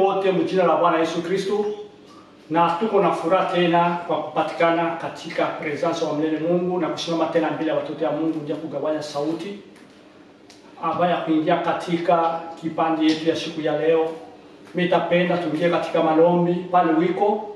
Wote mjina la Bwana Yesu Kristo, na tuko na furaha tena kwa kupatikana katika presence wa mlele Mungu na kusimama tena mbele ya watoto ya Mungu ndio kugawanya sauti abaya kuingia katika kipande yetu ya siku ya leo. Mitapenda tuingie katika malombi pale wiko.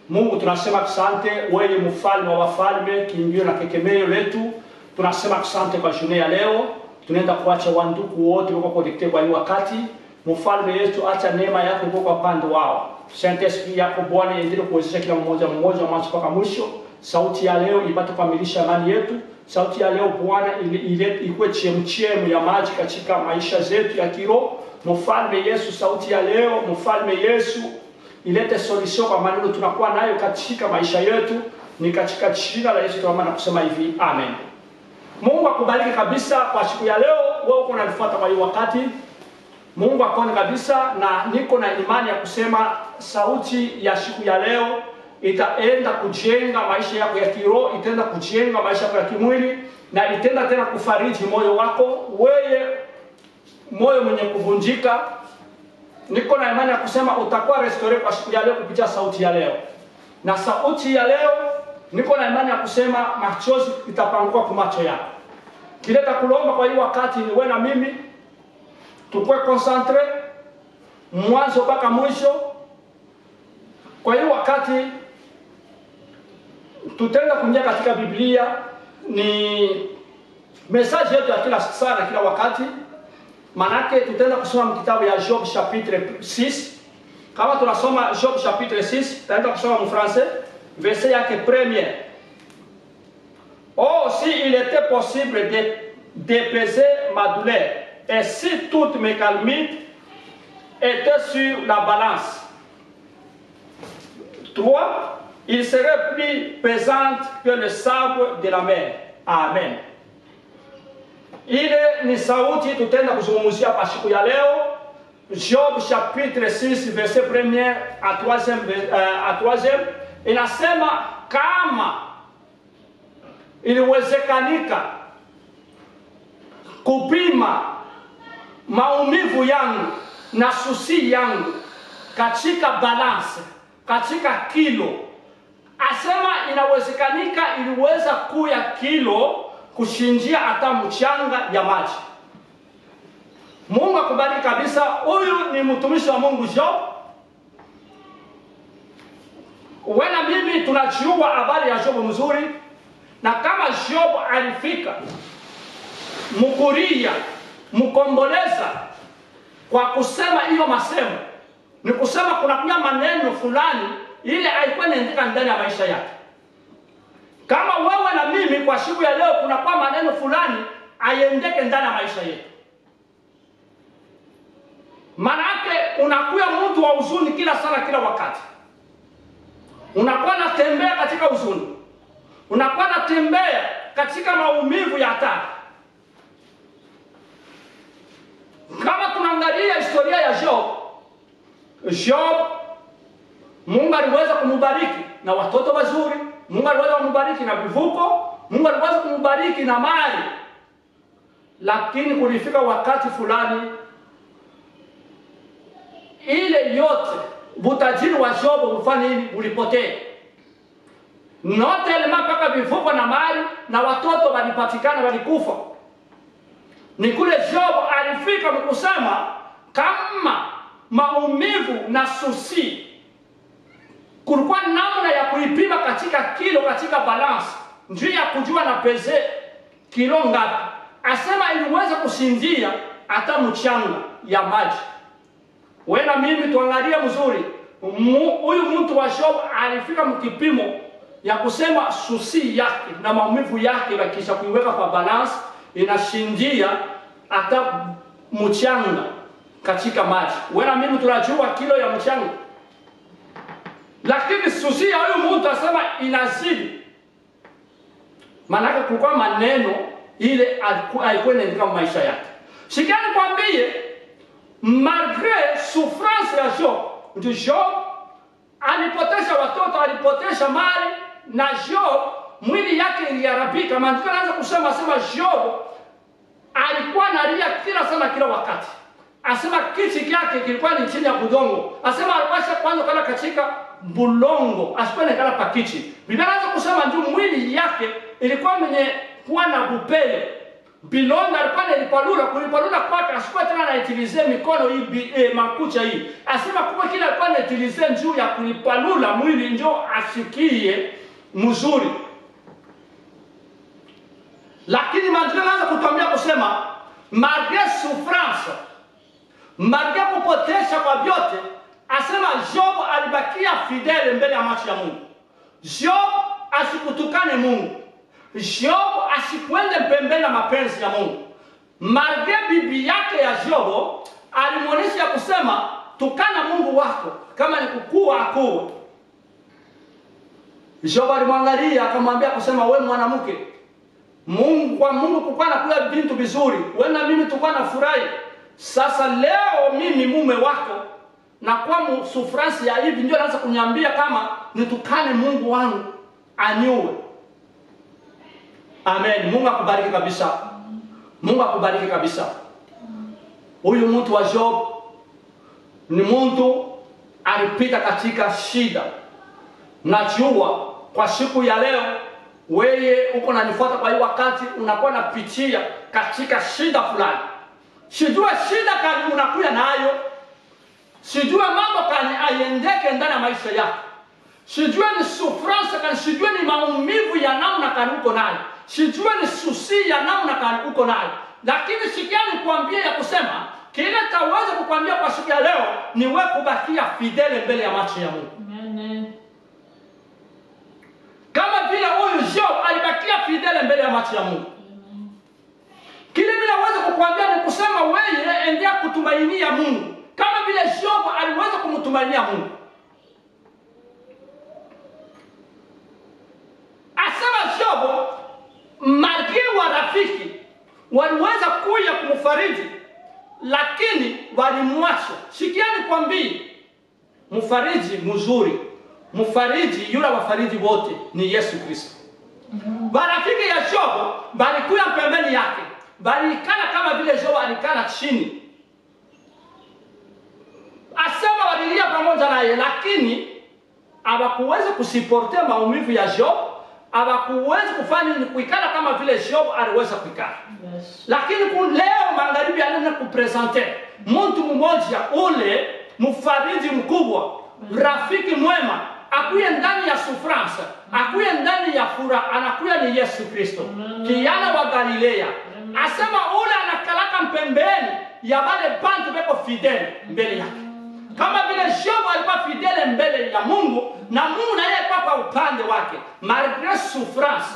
Mungu tunasema asante, wewe mfalme wa wafalme, kiingio na kekemeo letu. Tunasema asante kwa jioni ya leo. Tunaenda kuacha wandugu wote wako connected kwa hii wakati. Mfalme Yesu, acha neema yako iko kwa pande wao. Saint Esprit yako Bwana endelee kuwezesha kila mmoja mwanzo mpaka mwisho. Sauti ya leo ipate kukamilisha amani yetu. Sauti ya leo Bwana ile ikuwe chemchemu ya maji katika maisha zetu ya kiroho. Mfalme Yesu, sauti ya leo Mfalme Yesu ilete solution kwa maneno tunakuwa nayo katika maisha yetu. Ni katika jina la Yesu tunaomba kusema hivi, amen. Mungu akubariki kabisa kwa siku ya leo. Wewe uko unanifuata kwa hii wakati. Mungu akone kabisa, na niko na imani ya kusema sauti ya siku ya leo itaenda kujenga maisha yako ya kiroho, itaenda kujenga maisha yako ya kimwili, na itaenda tena kufariji moyo wako, wewe moyo mwenye kuvunjika. Niko na imani ya kusema utakuwa restore kwa siku ya leo kupitia sauti ya leo. Na sauti ya leo niko na imani ya kusema machozi itapanguka kwa macho yako. Kileta kulomba kwa hii wakati ni wewe na mimi tukue concentre mwanzo mpaka mwisho. Kwa hiyo wakati tutaenda kuingia katika Biblia, ni message yetu ya kila saa na kila wakati. Manake tutaenda kusoma kitabu ya Job chapitre 6. Kama tunasoma Job chapitre 6, tutaenda kusoma en français verset yake premier. Oh, si il était possible d'apaiser ma douleur, et si toutes mes calamités étaient sur la balance, 3, il serait plus pesant que le sable de la mer. Amen. Ile ni sauti tutaenda kuzungumzia kwa siku ya leo. Job chapitre 6 verset 1 à 3 inasema kama iliwezekanika kupima maumivu yangu na susi yangu katika balance, katika kilo, asema inawezekanika iliweza kuya kilo kushinjia hata mchanga ya maji. Mungu akubariki kabisa. Huyu ni mtumishi wa Mungu Job. Wewe na mimi tunajua habari ya Job mzuri, na kama Job alifika mkuria mkomboleza kwa kusema hiyo masemo, ni kusema kuna maneno fulani ile haikuwa inaandika ndani ya maisha yake. Kama wewe na mimi kwa siku ya leo kuna maneno fulani aiendeke ndani ya maisha yetu. Manake unakuwa mtu wa huzuni kila sana kila wakati. Unakuwa unatembea katika huzuni. Unakuwa unatembea katika maumivu ya hatari. Kama tunaangalia historia ya Job, Mungu aliweza kumbariki na watoto wazuri, Mungu aliweza kumbariki na vivuko, Mungu aliweza kumbariki na mali. Lakini kulifika wakati fulani ile yote butajiri wa Job mfano nini ulipotea. Note ile mpaka vivuko na mali na watoto walipatikana walikufa. Ni kule Job alifika mkusema kama maumivu na susi kulikuwa namna ya kuipima katika kilo, katika balance, njia ya kujua na peze kilo ngapi. Asema iliweza kusindia hata mchanga ya maji. Wewe na mimi tuangalie mzuri. Huyu mtu wa Job alifika mkipimo ya kusema susi yake na maumivu yake, na kisha kuiweka kwa balance inashindia hata mchanga katika maji. Wewe na mimi tunajua kilo ya mchanga, lakini susi ya huyu mtu asema inazidi. Maana kulikuwa maneno ile alikuwa inaandika maisha yake. Shikani kwambie, malgré souffrance ya Job alipotesha watoto, alipotesha mali, na Job mwili yake iliharibika. Maana anaanza kusema Job alikuwa analia kila sana kila wakati. Asema kiti chake kilikuwa ni chini ya budongo. Asema alipasha kwanza kala katika bulongo, asipende kala pakiti. Biblia inaanza kusema ndio mwili yake ilikuwa mwenye kuwa na bupele. Bilonda alikuwa ilipalula, kulipalula kwake asikuwa tena anaitilize mikono hii makucha hii. Asema kwa kila alikuwa anaitilize juu ya kulipalula mwili ndio asikie mzuri. Lakini Mandela anaanza kutuambia kusema malgré souffrance, malgré kupotesha kwa vyote, asema Job alibakia fidele mbele ya macho ya Mungu. Job asikutukane Mungu. Job asikwende pembeni na mapenzi ya Mungu. Malgré bibi yake ya Job alimuonesha kusema tukana Mungu wako kama ni kukua akuwe. Job alimwangalia akamwambia kusema wewe mwanamke, Mungu kwa Mungu kukua na kula vitu vizuri, wewe na mimi tukua na furahi. Sasa leo mimi mume wako na kwa sufrasi ya hivi ndio anaanza kuniambia kama nitukane Mungu wangu aniue. Amen. Mungu akubariki kabisa. Mungu akubariki kabisa. Huyu mtu wa Job ni mtu alipita katika shida. Najua kwa siku ya leo wewe uko unanifuata kwa hii wakati unakuwa unapitia katika shida fulani. Sijua shida kani unakuja nayo. Sijua mambo kani aiendeke ndani ya maisha yako. Sijua ni sufrance kani, sijua ni maumivu ya namna kani uko nayo. Sijua ni susi ya namna kani uko nayo. Lakini sikiani kuambia ya kusema kile taweza kukwambia kwa siku ya leo ni wewe kubakia fidele mbele ya macho ya Mungu. Amen. Kama vile huyu Job alibakia fidele mbele ya macho ya Mungu. Kile bila uweza kukwambia ni kusema wewe endelea kutumainia Mungu. Kama vile Job aliweza kumtumainia Mungu. Asema Job, malgré wa rafiki waliweza kuja kumfariji, lakini walimwacha. Sikiani kwambie, mfariji mzuri, mfariji yule wafariji wote ni Yesu Kristo. Barafiki ya Job balikuwa pembeni yake, balikana kama vile Job alikana chini. Asema walilia pamoja naye, lakini hawakuweza kusiportea maumivu ya Job, hawakuweza kufanya ni kuikana kama vile Job aliweza kuikana. Yes. Lakini leo magharibi anaenda kupresenter mtu mmoja ule mfariji mkubwa, rafiki mwema, akuye ndani ya sufrance, akuye ndani ya furaha, anakuya ni Yesu Kristo. Kijana wa Galilea. Asema ule anakalaka mpembeni ya wale bantu beko fidele mbele yake. Kama vile Job alikuwa fidele mbele ya Mungu, na Mungu naye alikuwa kwa upande wake. Malgré souffrance,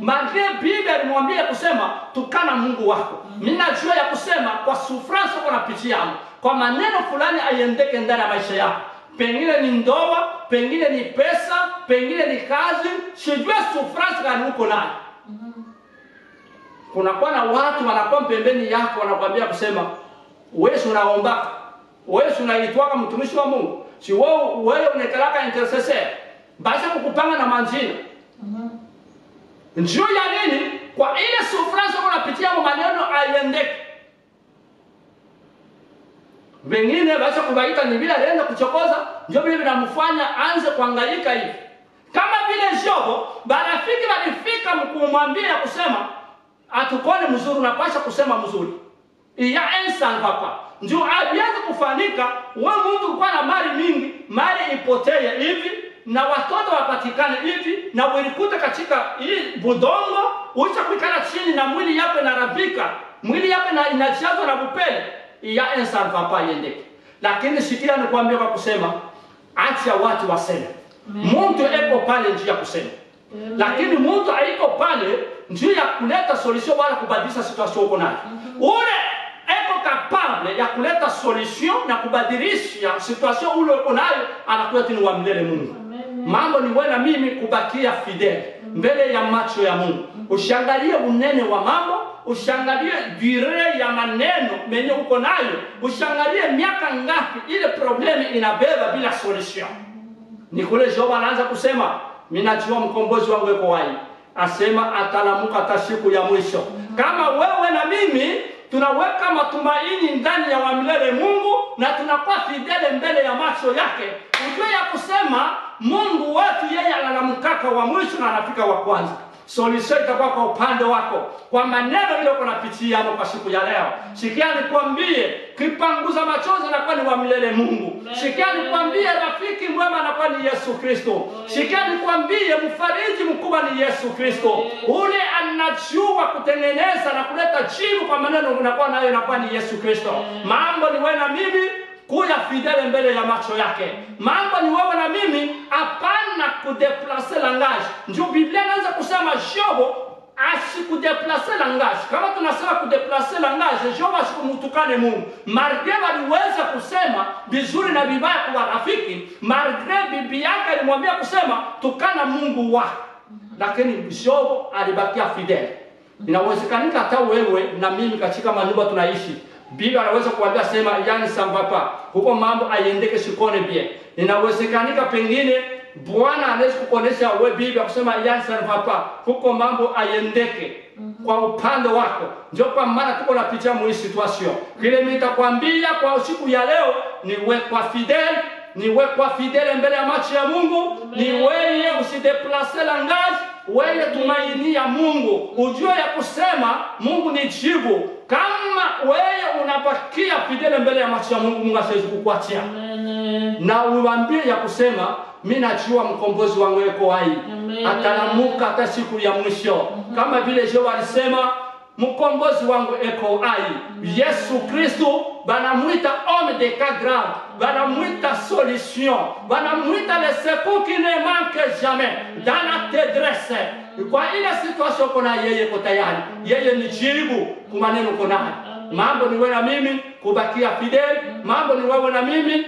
malgré Biblia alimwambia kusema tukana Mungu wako. Mimi najua ya kusema kwa souffrance uko napitia, kwa maneno fulani aiendeke ndani ya maisha yako. Pengine ni ndoa, pengine ni pesa, pengine ni kazi, sijua souffrance gani uko nayo. Kunakuwa na watu wanakuwa pembeni yako wanakuambia kusema wewe unaomba, wewe unaitwa mtumishi wa Mungu, si wewe unakalaka intercessor, basi kukupanga na manjina. Njoo ya nini? Kwa ile souffrance unapitia maneno aiendeke. Wengine basi kubaita ni bila lenda kuchokoza, ndio vile vinamfanya anze kuhangaika hivi. Kama vile Job, barafiki walifika mkumwambia kusema atukone mzuri, unapasha kusema mzuri. Iya ensan hapa. Ndio alianza kufanika, wewe mtu ulikuwa na mali mingi, mali ipotee hivi na watoto wapatikane hivi na ulikute katika hii budongo, ucha kuikana chini na mwili yako inarabika, mwili yako inajazwa na bupele. Iya ensan hapa yendeke. Lakini sikia nikwambia kwa kusema acha watu waseme. Mtu eko pale njia kusema. Lakini mtu haiko pale njia ya kuleta solution wala kubadilisha situation uko nayo. Ule eko capable ya kuleta solution na kubadilisha situation ule uko nayo, anakuwa tini wa milele Mungu. Mambo ni wewe na mimi kubakia fidele mbele ya macho ya Mungu. Ushangalie unene wa mambo, ushangalie durée ya maneno menye uko nayo, ushangalie miaka ngapi ile problemi inabeba bila solution. Ni kule Job anaanza kusema, mimi najua mkombozi wangu yuko hai. Asema atalamuka hata siku ya mwisho. Kama wewe na mimi tunaweka matumaini ndani ya wa milele Mungu na tunakuwa fidele mbele ya macho yake, ujue ya kusema Mungu wetu yeye ana mkaka wa mwisho na anafika wa kwanza. Solution itakuwa kwa upande wako, kwa maneno ile uko napitia hapo kwa siku ya leo. Sikia nikwambie, kipanguza machozi anakuwa ni wa milele Mungu. Sikia nikwambie, rafiki mwema anakuwa ni Yesu Kristo. Sikia nikwambie, mfariji mkubwa ni Yesu Kristo. Ule anajua kutengeneza na kuleta jibu kwa maneno unakuwa nayo inakuwa ni Yesu Kristo. Mambo ni wewe na mimi kuya fidele mbele ya macho yake. Mambo ni wewe na mimi hapana kudeplace langage. Ndio Biblia inaanza kusema Job asikudeplace langage. Kama tunasema kudeplace langage, Job asikumtukane Mungu. Malgré aliweza kusema vizuri na vibaya kwa rafiki, malgré bibi yake alimwambia kusema tukana Mungu wako, lakini Job alibakia fidele. Inawezekanika hata wewe na mimi katika manyumba tunaishi, Biblia anaweza kuambia sema yani sambapa huko mambo aiendeke sikone bien. Inawezekanika pengine Bwana anaweza kukuonesha wewe Biblia kusema yani sambapa huko mambo aiendeke kwa upande wako. Ndio kwa maana tuko na picha mu situation. Kile mimi nitakwambia kwa siku ya leo ni wewe kwa fidel, ni wewe kwa fidel mbele ya macho ya Mungu, ni wewe usideplace langage, wewe tumaini ya Mungu. Ujue ya kusema Mungu ni jibu. Kama wewe unabakia fidele mbele ya macho ya Mungu, Mungu asiwezi kukuachia. Na uambie ya kusema mimi najua mkombozi wangu yuko hai. Atalamuka hata siku ya mwisho. Kama vile Job alisema mkombozi wangu yuko hai. Yesu Kristo banamuita homme de cas grave, banamuita solution, banamuita le secours qui ne manque jamais dans la détresse. Kwa ile situation kuna yeye ko tayari. Yeye ni jibu kwa maneno kuna. Mambo ni wewe na mimi kubakia fidel, mambo ni wewe na mimi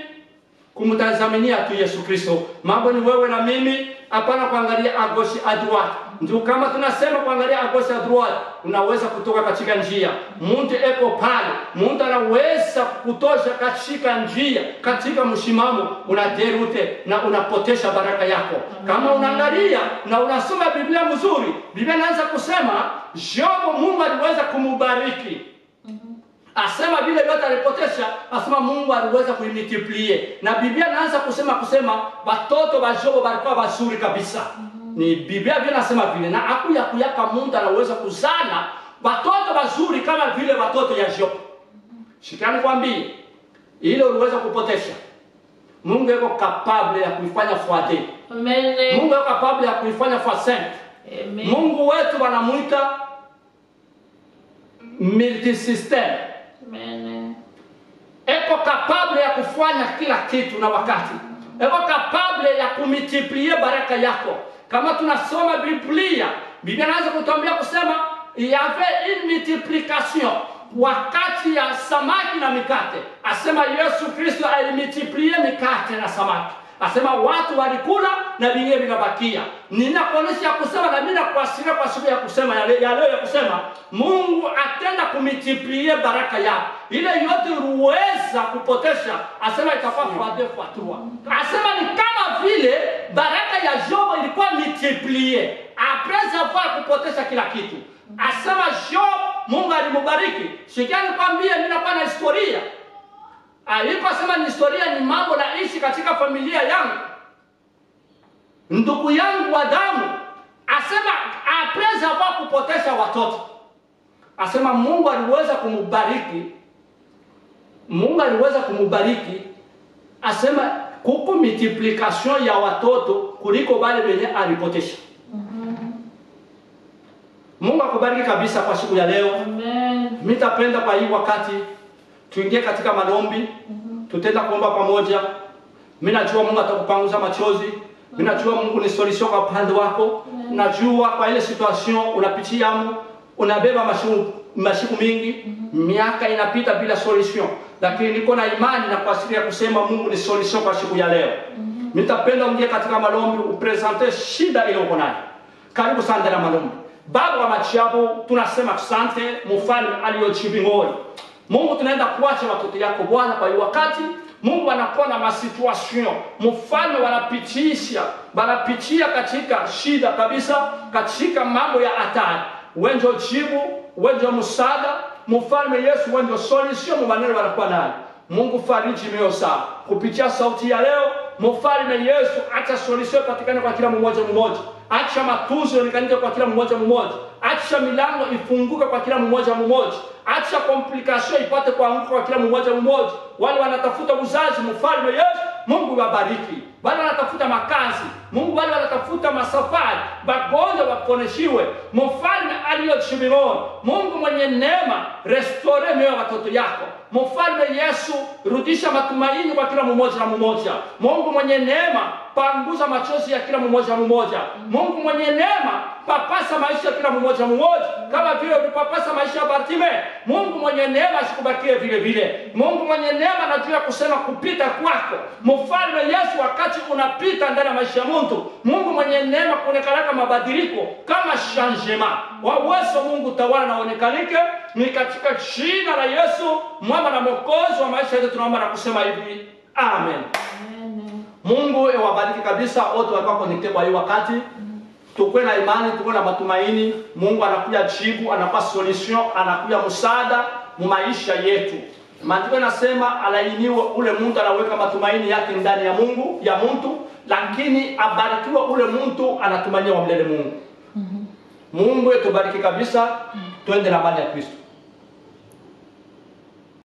kumtazamania tu Yesu Kristo. Mambo ni wewe na mimi hapana kuangalia a gauche a droite. Ndio kama tunasema kuangalia a gauche a droite, unaweza kutoka katika njia. Mtu eko pale, mtu anaweza kutosha katika njia, katika mshimamo unaderute na unapotesha baraka yako. Kama unaangalia na unasoma Biblia mzuri, Biblia inaanza kusema Job Mungu aliweza kumubariki. Asema vile yote alipotesha, asema Mungu aliweza kuimultiplier. Na Biblia inaanza kusema watoto wa Job walikuwa wazuri kabisa. Ni Biblia inasema vile, na akuya kuyaka Mungu anaweza kuzana watoto wazuri kama vile watoto ya Job. Shikani kwambie, ile uliweza kupotesha, Mungu yuko capable ya kuifanya fois 2. Amen. Mungu yuko capable ya kuifanya fois 5. Amen. Mungu wetu wanamuita multisystem. Amen. Eko capable ya kufanya kila kitu na wakati. Eko capable ya kumultiplier baraka yako. Kama tunasoma Biblia, Biblia inaanza kutuambia kusema il y avait une multiplication wakati ya samaki na mikate. Asema Yesu Kristo alimultiplier mikate na samaki. Asema watu walikula na vingine vikabakia. Ninakuonesha kusema na mimi nakuasiria kwa siku ya kusema ya leo ya kusema Mungu atenda kumultiplier baraka yako. Ile yote uweza kupotesha, asema itakuwa fois 2 fois 3. Asema ni kama vile baraka ya Job ilikuwa multiplier après avoir kupotesha kila kitu. Asema Job Mungu alimubariki. Sikiani kwambia mimi nakuwa na historia. Aliposema ni historia, ni mambo naishi katika familia yangu, ndugu yangu wa damu. Asema après avoir kupotesha watoto, asema Mungu aliweza kumubariki. Mungu aliweza kumubariki. Asema kuko multiplication ya watoto kuliko wale wenye alipotesha. Mungu akubariki kabisa kwa siku ya leo. Amen. Mimi napenda kwa hii wakati tuingie katika maombi, tutenda kuomba pamoja. Mimi najua Mungu atakupanguza machozi. Mimi najua Mungu ni solution kwa upande wako. Najua kwa ile situation unapitia unabeba mashiku mingi, miaka inapita bila solution. Lakini niko na imani na kuasiria kusema Mungu ni solution kwa siku ya leo. Mimi napenda ungie katika maombi upresente shida ile uko nayo. Karibu sana na maombi. Baba wa machabu, tunasema asante mfalme aliyojibu ngoni. Mungu tunaenda kuacha watoto yako Bwana kwa wakati. Mungu anakuwa na masituation. Mfalme wanapitia katika shida kabisa, katika mambo ya hatari. Wenjo jibu wewe ndio msaada, mfalme Yesu wewe ndio solution mu maneno wanakuwa nayo. Mungu fariji mioyo sawa. Kupitia sauti ya leo, mfalme Yesu acha solution patikane kwa kila mmoja mmoja. Acha matunzo yaonekane kwa kila mmoja mmoja. Acha milango ifunguke kwa kila mmoja mmoja. Acha complication ipate kuanguka kwa kila mmoja mmoja. Wale wanatafuta uzazi, mfalme Yesu, Mungu wabariki. Wale wanatafuta makazi, Mungu wale wanatafuta masafari, bagonja waponeshiwe. Mfalme aliyochimimona, Mungu mwenye neema, restore mioyo ya watoto yako. Mfalme Yesu, rudisha matumaini kwa kila mmoja na mmoja. Mungu mwenye neema, panguza machozi ya kila mmoja mmoja. Mungu mwenye neema, papasa maisha ya kila mmoja mmoja kama vile ulipapasa maisha ya Bartime. Mungu mwenye neema asikubakie vile vile. Mungu mwenye neema anajua kusema kupita kwako. Mfalme Yesu, wakati unapita ndani ya maisha ya mtu, Mungu mwenye neema kuonekanaka mabadiliko kama changement. Wawezo Mungu tawala na onekanike, ni katika jina la Yesu, mwema na mwokozi wa maisha yetu tunaomba na kusema hivi. Amen. Mungu ewabariki kabisa wote walikuwa connected kwa hiyo wakati. Tukue na imani, tukue na matumaini. Mungu anakuja jibu, anakuwa solution, anakuja msaada mu maisha yetu. Maandiko yanasema alainiwe ule mtu anaweka matumaini yake ndani ya Mungu, ya mtu, lakini abarikiwe ule mtu anatumania wa milele Mungu. Mungu etubariki kabisa, twende na amani ya Kristo.